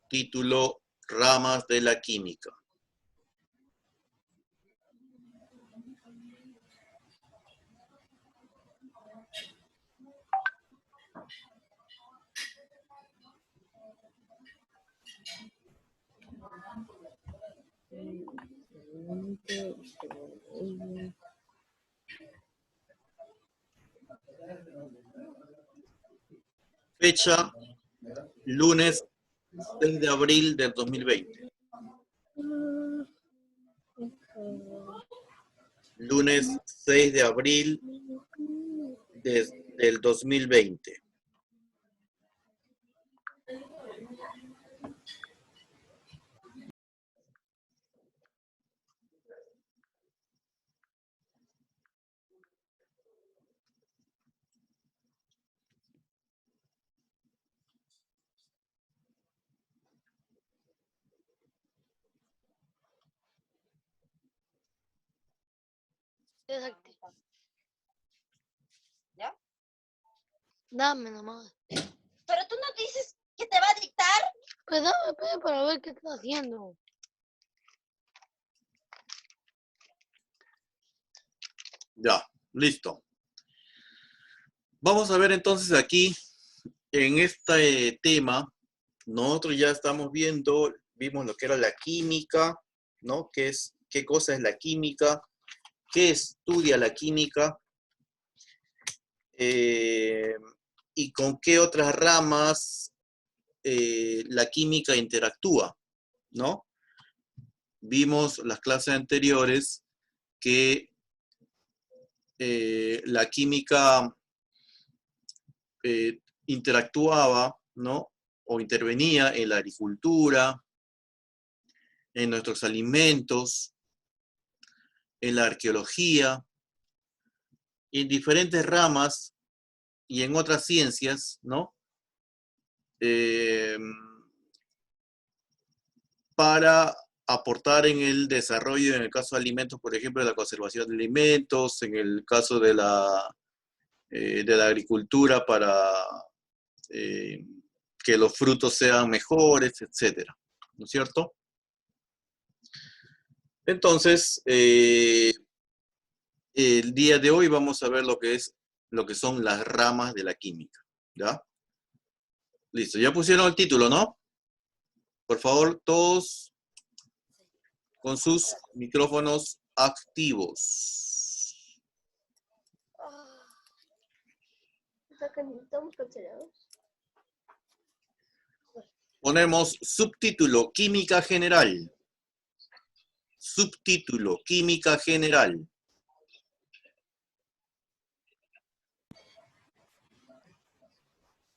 subtítulo Ramas de la química. Fecha, lunes 6 de abril del 2020. Lunes 6 de abril del 2020. Desactiva. ¿Ya? Dame nomás. Pero tú no dices que te va a dictar. Pues dame pues, para ver qué estás haciendo. Ya, listo. Vamos a ver entonces aquí, en este tema, nosotros ya estamos vimos lo que era la química, ¿no? ¿Qué cosa es la química? ¿Qué estudia la química? Y con qué otras ramas la química interactúa, ¿no? Vimos las clases anteriores que la química interactuaba, ¿no? O intervenía en la agricultura, en nuestros alimentos, en la arqueología, en diferentes ramas y en otras ciencias, ¿no? Para aportar en el desarrollo, en el caso de alimentos, por ejemplo, de la conservación de alimentos, en el caso de la agricultura para que los frutos sean mejores, etcétera, ¿no es cierto? Entonces, el día de hoy vamos a ver lo que son las ramas de la química, ¿ya? Listo, ya pusieron el título, ¿no? Por favor, todos con sus micrófonos activos. ¿Estamos cancelados? Ponemos subtítulo, química general. Subtítulo, química general.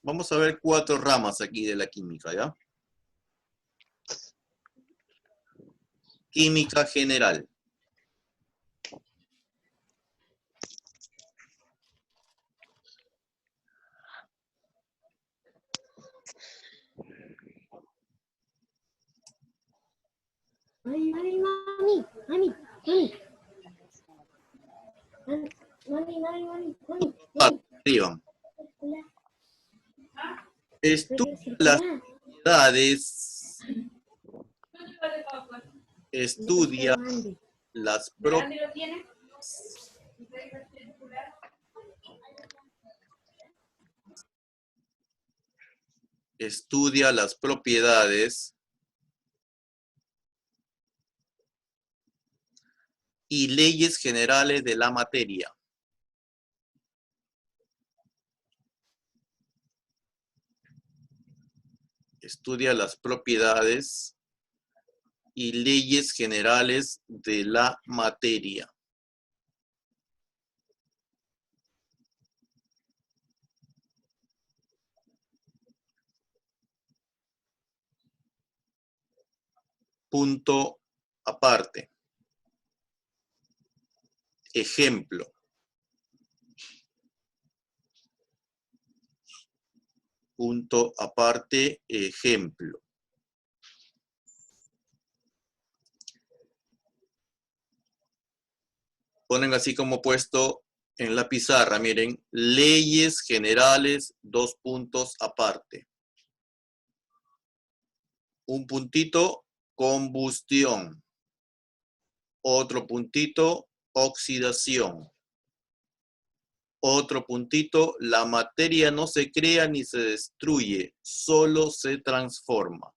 Vamos a ver 4 ramas aquí de la química, ¿ya? Química general. Arriba. Estudia las propiedades. Estudia las propiedades. Estudia las propiedades y leyes generales de la materia. Estudia las propiedades y leyes generales de la materia. Punto aparte. Ejemplo. Punto aparte, ejemplo. Ponen así como puesto en la pizarra, miren, leyes generales, 2 puntos aparte. un puntito, combustión. Otro puntito, oxidación. Otro puntito, la materia no se crea ni se destruye, solo se transforma.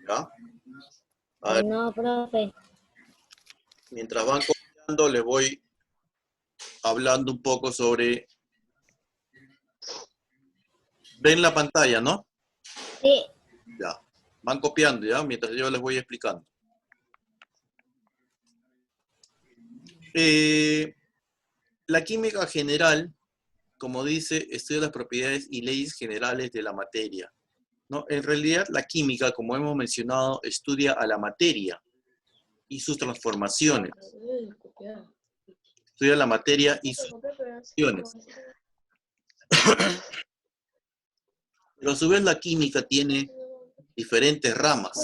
¿Ya? A ver, No, profe. mientras van copiando, les voy hablando un poco sobre... ¿Ven la pantalla, no? Sí. Ya. Van copiando, ¿ya? Mientras yo les voy explicando. La química general, como dice, estudia las propiedades y leyes generales de la materia, ¿no? En realidad, la química, como hemos mencionado, estudia a la materia y sus transformaciones. Estudia la materia y sus transformaciones. Pero a su vez la química tiene diferentes ramas.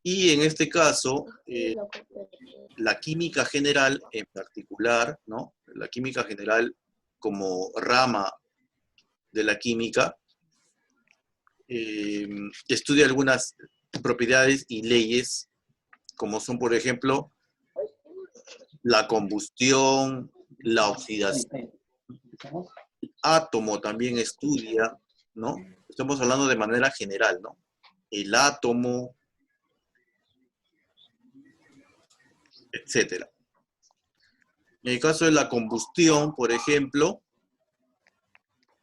Y en este caso, la química general en particular, ¿no? La química general como rama de la química, estudia algunas propiedades y leyes, como son, por ejemplo, la combustión, la oxidación. El átomo también estudia, ¿no? Estamos hablando de manera general, ¿no? El átomo, etcétera. En el caso de la combustión, por ejemplo,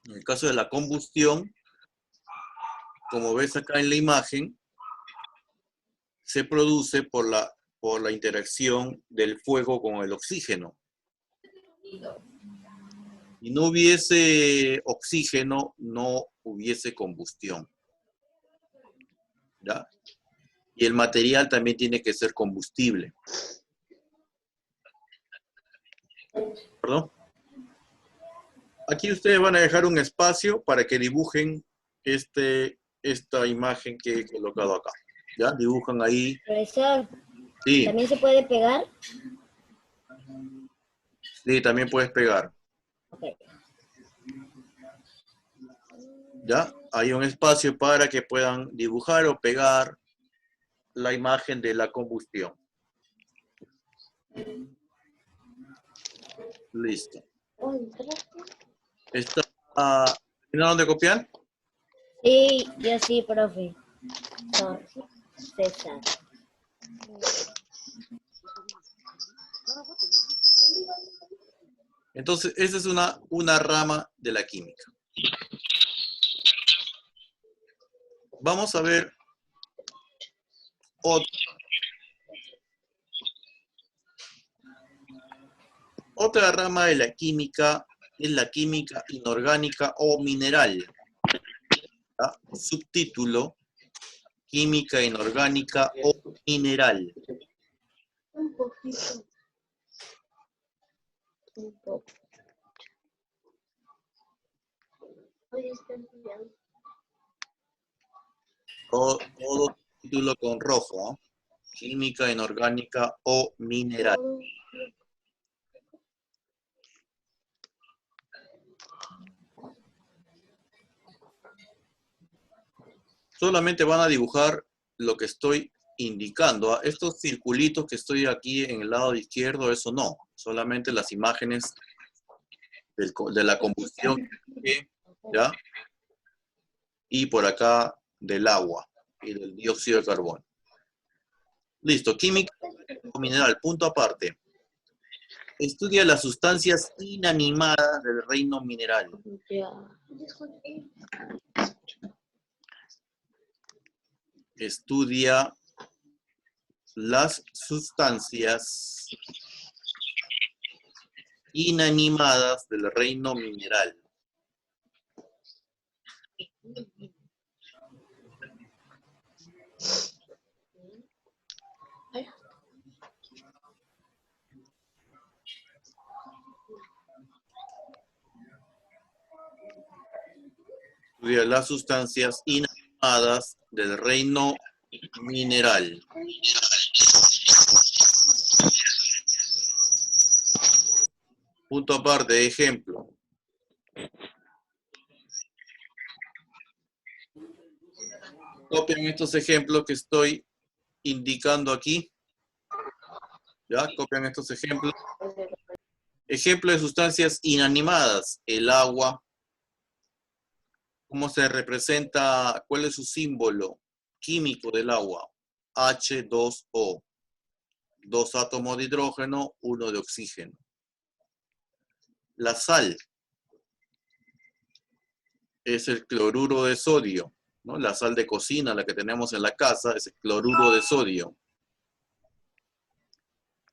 en el caso de la combustión, como ves acá en la imagen, se produce por la interacción del fuego con el oxígeno. Si no hubiese oxígeno, no hubiese combustión. ¿Ya? Y el material también tiene que ser combustible. ¿Perdón? Aquí ustedes van a dejar un espacio para que dibujen esta imagen que he colocado acá. ¿Ya? Dibujan ahí. Profesor, Sí, ¿también se puede pegar? sí, también puedes pegar. Ok. ¿Ya? Hay un espacio para que puedan dibujar o pegar la imagen de la combustión. Listo. ¿Está terminaron de copiar? Sí, yo sí, profe. No, César. Entonces, esa es una rama de la química. Vamos a ver otra rama de la química, es la química inorgánica o mineral. ¿Ya? Subtítulo, química inorgánica o mineral. Un poquito. Un poco. Hoy está bien. Todo título con rojo, ¿no? Química inorgánica o mineral. Solamente van a dibujar lo que estoy indicando. Estos circulitos que estoy aquí en el lado izquierdo, eso no. Solamente las imágenes de la combustión, ¿ya? Y por acá del agua y del dióxido de carbono. Listo, química o mineral, punto aparte. Estudia las sustancias inanimadas del reino mineral. Ya. Estudia las sustancias inanimadas del reino mineral. Estudia las sustancias inanimadas del reino mineral. Punto aparte, ejemplo. Copian estos ejemplos que estoy indicando aquí. ¿Ya? Copian estos ejemplos. Ejemplo de sustancias inanimadas. El agua. ¿Cómo se representa? ¿Cuál es su símbolo químico del agua? H2O. 2 átomos de hidrógeno, 1 de oxígeno. La sal es el cloruro de sodio, ¿no? La sal de cocina, la que tenemos en la casa, es el cloruro de sodio.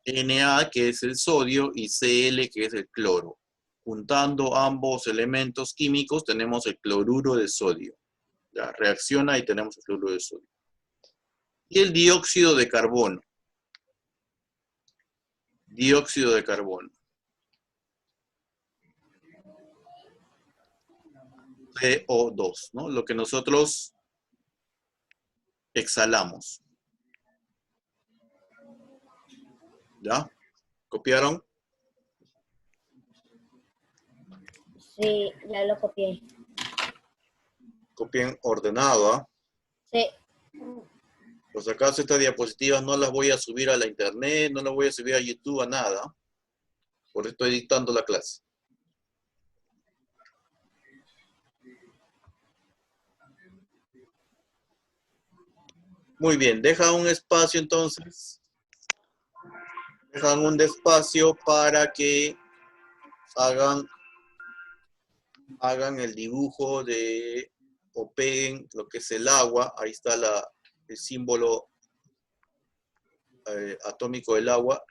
Na, que es el sodio, y Cl, que es el cloro. Juntando ambos elementos químicos tenemos el cloruro de sodio. Ya, reacciona y tenemos el cloruro de sodio. Y el dióxido de carbono. Dióxido de carbono. CO2, ¿no? Lo que nosotros exhalamos. ¿Ya? ¿Copiaron? Sí, ya lo copié. Copien ordenado, ¿ah? Sí. Por si acaso estas diapositivas no las voy a subir a la internet, no las voy a subir a YouTube, a nada. Por eso estoy dictando la clase. Muy bien, deja un espacio entonces. Dejan un espacio para que hagan el dibujo de, o peguen lo que es el agua. Ahí está el símbolo atómico del agua.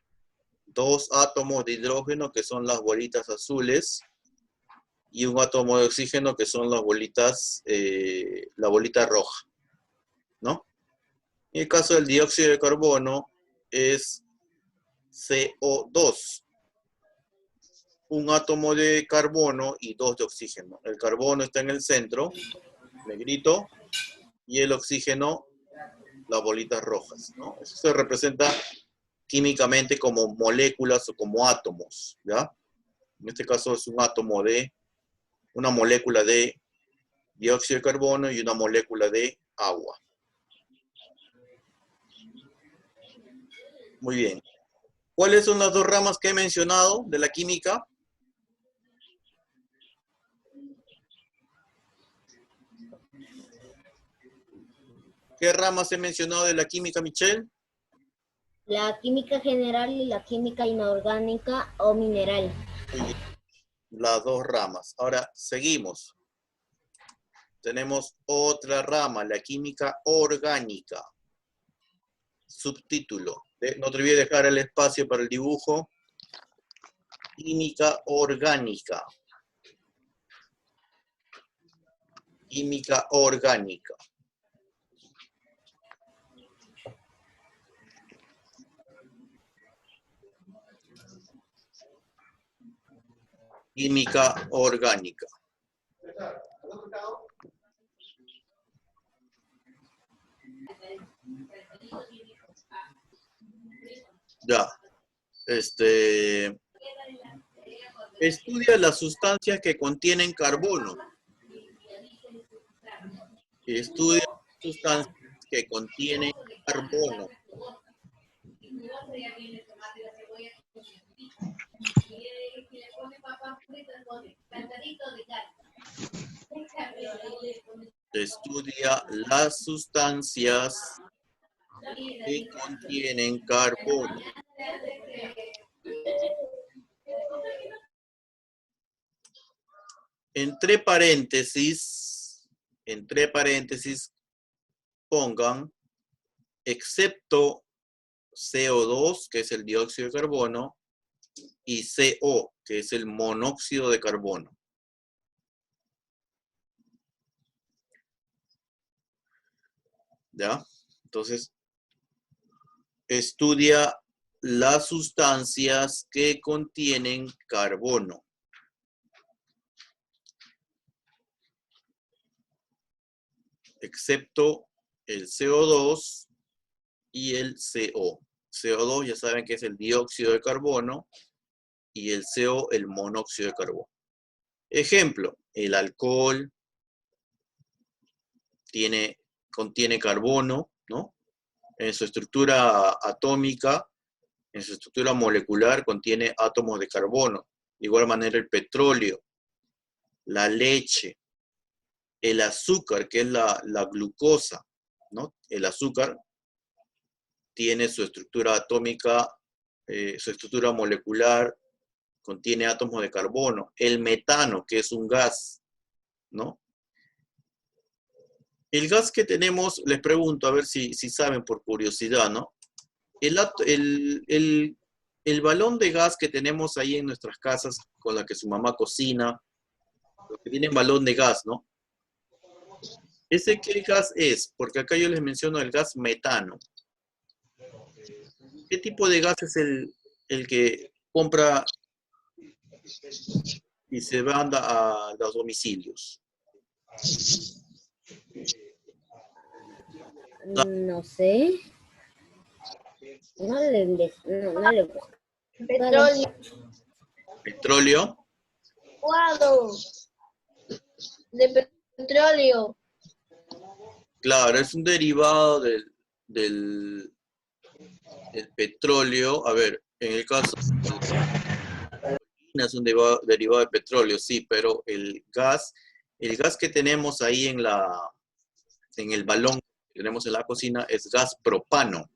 2 átomos de hidrógeno, que son las bolitas azules, y un átomo de oxígeno, que son las bolitas, la bolita roja, ¿no? En el caso del dióxido de carbono es CO2. Un átomo de carbono y 2 de oxígeno. El carbono está en el centro, negrito, y el oxígeno, las bolitas rojas, ¿no? Eso se representa químicamente como moléculas o como átomos, ¿ya? En este caso es una molécula de dióxido de carbono y una molécula de agua. Muy bien. ¿Cuáles son las dos ramas que he mencionado de la química? ¿Qué ramas he mencionado de la química, Michelle? La química general y la química inorgánica o mineral. Muy bien. Las dos ramas. Ahora, seguimos. Tenemos otra rama, la química orgánica. Subtítulo. No te olvides dejar el espacio para el dibujo. Química orgánica. Química orgánica. Química orgánica. Ya. Estudia las sustancias que contienen carbono. Estudia sustancias que contienen carbono. Estudia las sustancias que contienen carbono. Entre paréntesis, pongan, excepto CO2, que es el dióxido de carbono, y CO, que es el monóxido de carbono. ¿Ya? Entonces, estudia las sustancias que contienen carbono. Excepto el CO2 y el CO. CO2 ya saben que es el dióxido de carbono y el CO el monóxido de carbono. Ejemplo, el alcohol contiene carbono, ¿no? En su estructura atómica, en su estructura molecular contiene átomos de carbono. De igual manera el petróleo, la leche, el azúcar, que es la glucosa, ¿no? El azúcar tiene su estructura atómica, su estructura molecular, contiene átomos de carbono. El metano, que es un gas, ¿no? El gas que tenemos, les pregunto, a ver si saben por curiosidad, ¿no? El balón de gas que tenemos ahí en nuestras casas, con la que su mamá cocina, los que tienen balón de gas, ¿no? ¿Ese qué gas es? Porque acá yo les menciono el gas metano. ¿Qué tipo de gas es el que compra y se manda a los domicilios? No sé. No le busco. Petróleo. Petróleo. Cuadro. De petróleo. Claro, es un derivado del petróleo. A ver, en el caso es un derivado de petróleo, sí, pero el gas que tenemos ahí en el balón que tenemos en la cocina es gas propano.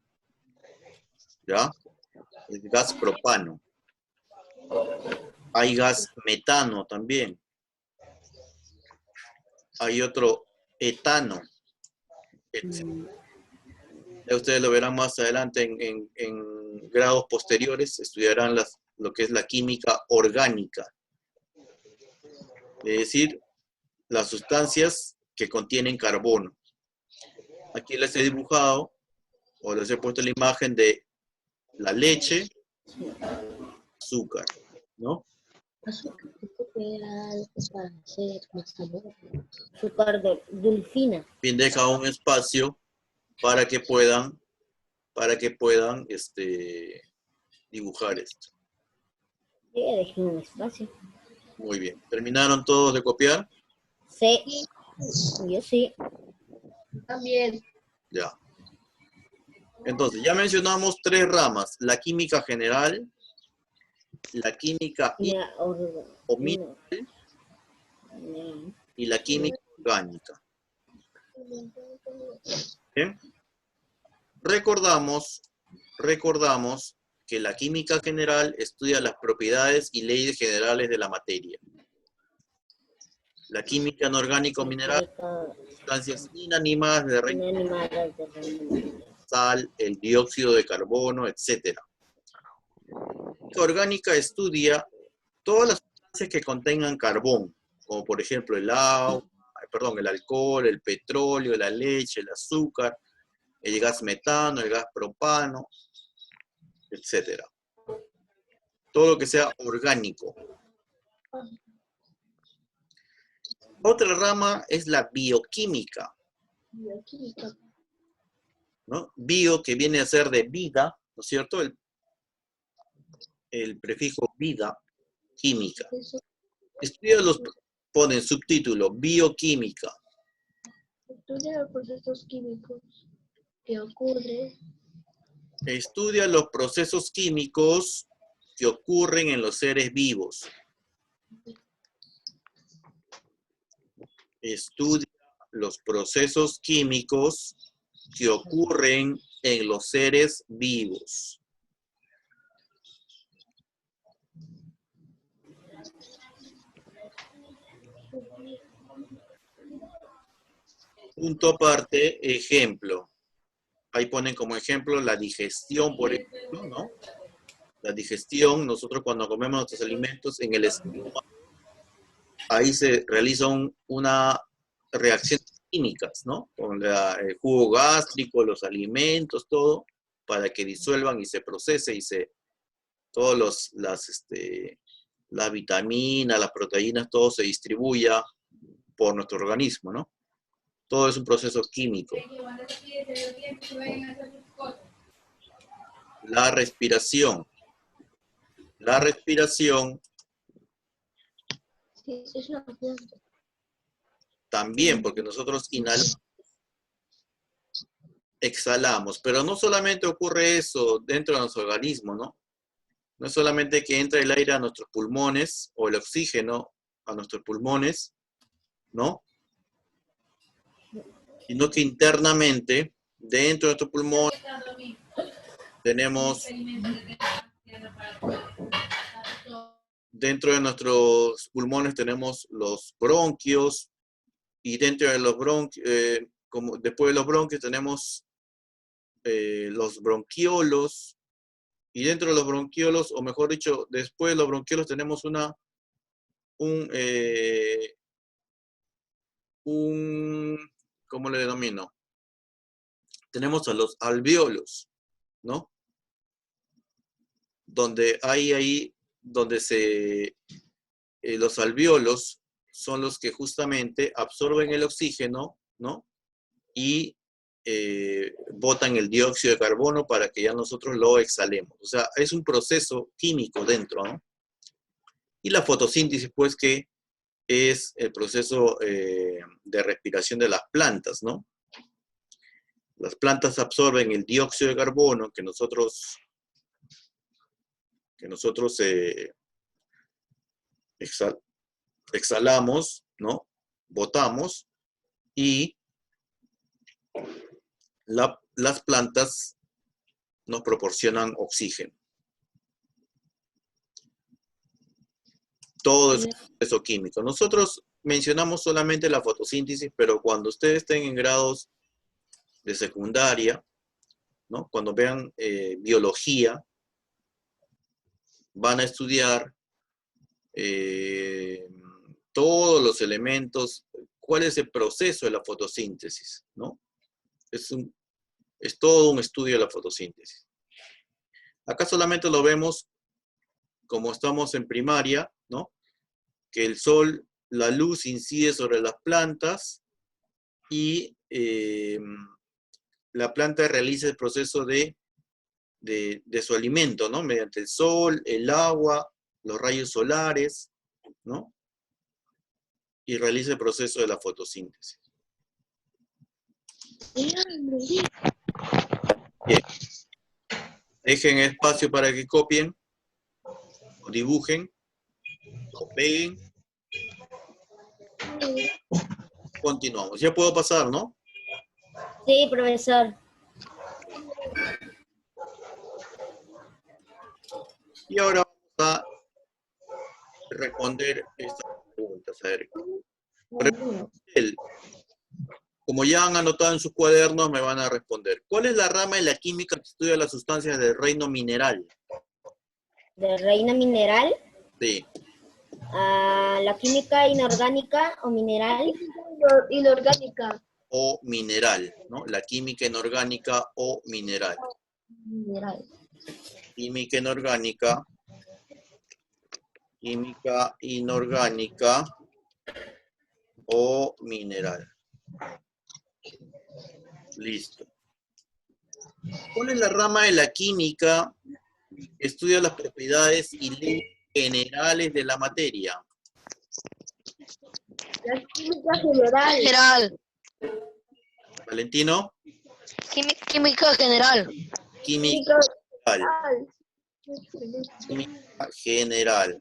¿Ya? Es gas propano. Hay gas metano también. Hay otro etano. Ya ustedes lo verán más adelante en grados posteriores, estudiarán lo que es la química orgánica. Es decir, las sustancias que contienen carbono. Aquí les he dibujado, o les he puesto la imagen de la leche, azúcar, ¿no? Azúcar para hacer más sabor. Azúcar dulcina. Bien, deja un espacio para que puedan dibujar esto. Yo ya dejé un espacio. Muy bien. ¿Terminaron todos de copiar? Sí. Yo sí. También. Ya. Entonces, ya mencionamos 3 ramas. La química general, la química o mineral y la química orgánica. ¿Bien? Recordamos que la química general estudia las propiedades y leyes generales de la materia. La química inorgánica o mineral, sustancias inanimadas de reino, sal, el dióxido de carbono, etc. La química orgánica estudia todas las sustancias que contengan carbón, como por ejemplo el alcohol, el petróleo, la leche, el azúcar, el gas metano, el gas propano, etc. Todo lo que sea orgánico. Otra rama es la bioquímica, Bioquímica. ¿no? Bio, que viene a ser de vida, ¿no es cierto? El prefijo vida, química. Estudia ponen subtítulo, bioquímica. Estudia los procesos químicos que ocurren. Estudia los procesos químicos que ocurren en los seres vivos. Estudia los procesos químicos que ocurren en los seres vivos. Punto aparte, ejemplo. Ahí ponen como ejemplo la digestión, por ejemplo, ¿no? La digestión, nosotros cuando comemos nuestros alimentos en el estómago, ahí se realiza una reacción químicas, ¿no? Con el jugo gástrico, los alimentos, todo, para que disuelvan y se procese todas las vitaminas, las proteínas, todo se distribuya por nuestro organismo, ¿no? Todo es un proceso químico. La respiración. La respiración Sí, es una planta. también, porque nosotros inhalamos, exhalamos, pero no solamente ocurre eso dentro de nuestro organismo, ¿no? No es solamente que entra el aire a nuestros pulmones o el oxígeno a nuestros pulmones, ¿no? Sino que internamente, dentro de nuestro pulmón, tenemos, dentro de nuestros pulmones tenemos los bronquios, y dentro de los bronquios, como después de los bronquios tenemos los bronquiolos, y dentro de los bronquiolos, o mejor dicho, después de los bronquiolos tenemos ¿cómo le denomino? Tenemos a los alvéolos, ¿no? Donde hay ahí, los alvéolos son los que justamente absorben el oxígeno, ¿no? Y botan el dióxido de carbono para que ya nosotros lo exhalemos. O sea, es un proceso químico dentro, ¿no? Y la fotosíntesis, pues, que es el proceso de respiración de las plantas, ¿no? Las plantas absorben el dióxido de carbono que nosotros exhalamos, ¿no? Botamos, y las plantas nos proporcionan oxígeno. Todo es un proceso químico. Nosotros mencionamos solamente la fotosíntesis, pero cuando ustedes estén en grados de secundaria, ¿no? Cuando vean biología, van a estudiar todos los elementos, cuál es el proceso de la fotosíntesis, ¿no? Es todo un estudio de la fotosíntesis. Acá solamente lo vemos como estamos en primaria, ¿no? Que el sol, la luz incide sobre las plantas y la planta realiza el proceso de su alimento, ¿no? Mediante el sol, el agua, los rayos solares, ¿no? Y realiza el proceso de la fotosíntesis. Bien. Dejen espacio para que copien, o dibujen, o peguen. Continuamos. Ya puedo pasar, ¿no? Sí, profesor. Y ahora vamos a responder estas preguntas. A ver. Como ya han anotado en sus cuadernos, me van a responder. ¿Cuál es la rama de la química que estudia las sustancias del reino mineral? ¿De reino mineral? Sí. La química inorgánica o mineral. Inorgánica. O mineral, ¿no? La química inorgánica o mineral. Mineral. Química inorgánica. Química inorgánica o mineral. Listo. ¿Cuál es la rama de la química que estudia las propiedades y leyes generales de la materia? La química general. General. Valentino. Química general. Química general. general. Química general.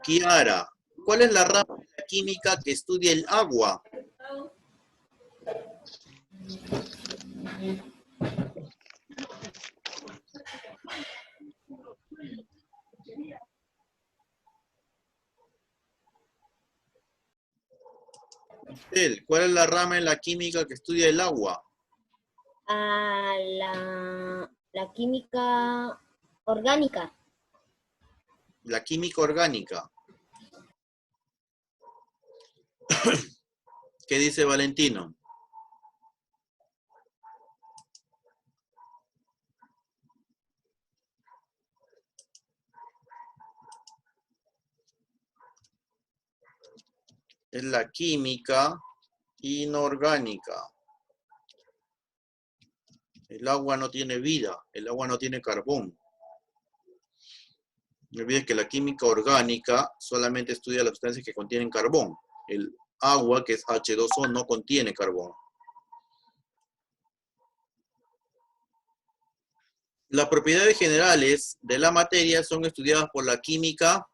Kiara, ¿cuál es la rama de la química que estudia el agua? ¿Cuál es la rama de la química que estudia el agua? La química orgánica. La química orgánica. ¿Qué dice Valentino? es la química inorgánica. El agua no tiene vida, el agua no tiene carbón. No olvides que la química orgánica solamente estudia las sustancias que contienen carbón. El agua, que es H2O, no contiene carbón. Las propiedades generales de la materia son estudiadas por la química.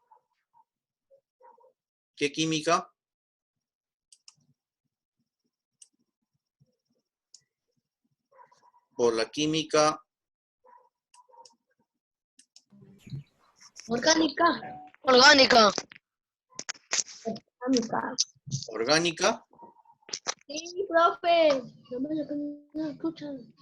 ¿Qué química? Por la química Orgánica. Orgánica. Orgánica. orgánica. Sí, profe. No escuchan.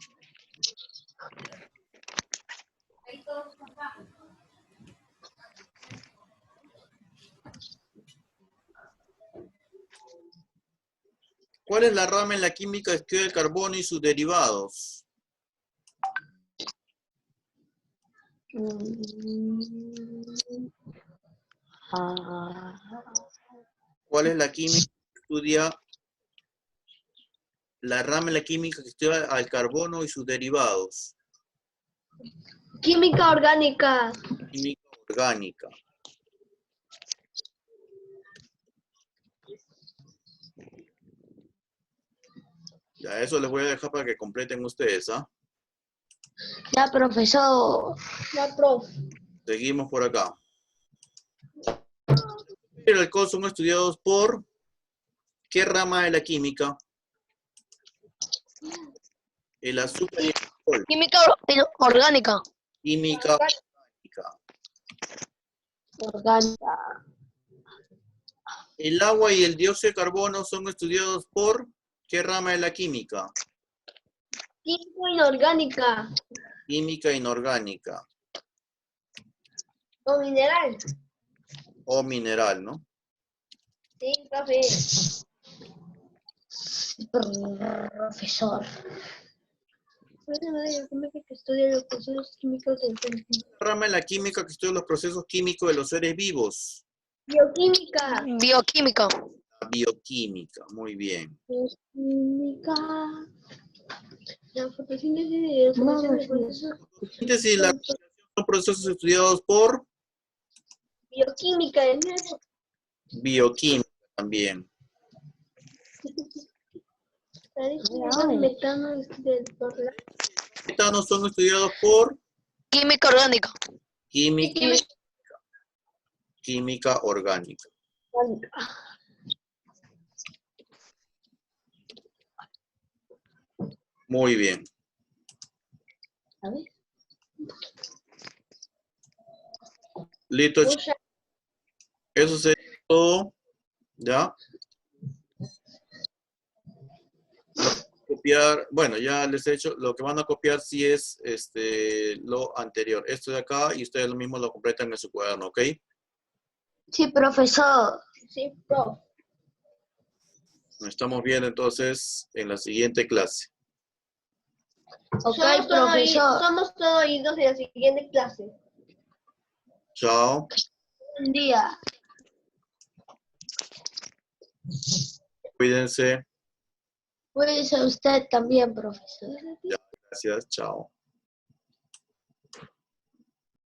¿Cuál es la rama en la química que estudia el carbono y sus derivados? ¿Cuál es la química que estudia la rama en la química que estudia al carbono y sus derivados? Química orgánica. Química orgánica. Ya, eso les voy a dejar para que completen ustedes, ¿ah? Ya, profesor. Ya, profe. Seguimos por acá. El alcohol son estudiados por ¿qué rama de la química? El azúcar y el alcohol. Química orgánica. Química orgánica. Orgánica. El agua y el dióxido de carbono son estudiados por ¿qué rama de la química? Química inorgánica. Química inorgánica O mineral. o mineral, ¿no? Sí, profe. Profesor. Que estudia los procesos químicos del cuerpo. ¿Qué rama de la química que estudia los procesos químicos de los seres vivos? Bioquímica. Bioquímica. La bioquímica, muy bien. Bioquímica. La fotosíntesis y resolución de procesos. Síntesis y la respiración son procesos estudiados por Bioquímica. bioquímica también. Metano del Metanos son estudiados por Química orgánica. química orgánica. Muy bien. Listo, chicos. Eso sería todo. ¿Ya? Copiar, bueno, ya les he hecho, lo que van a copiar sí es lo anterior. Esto de acá y ustedes lo mismo lo completan en su cuaderno, ¿ok? Sí, profesor. Sí, profe. Nos estamos viendo entonces en la siguiente clase. Ok, profesor. Somos todos oídos de la siguiente clase. Chao. Buen día. Cuídense. Cuídese usted también, profesor. Gracias. Chao.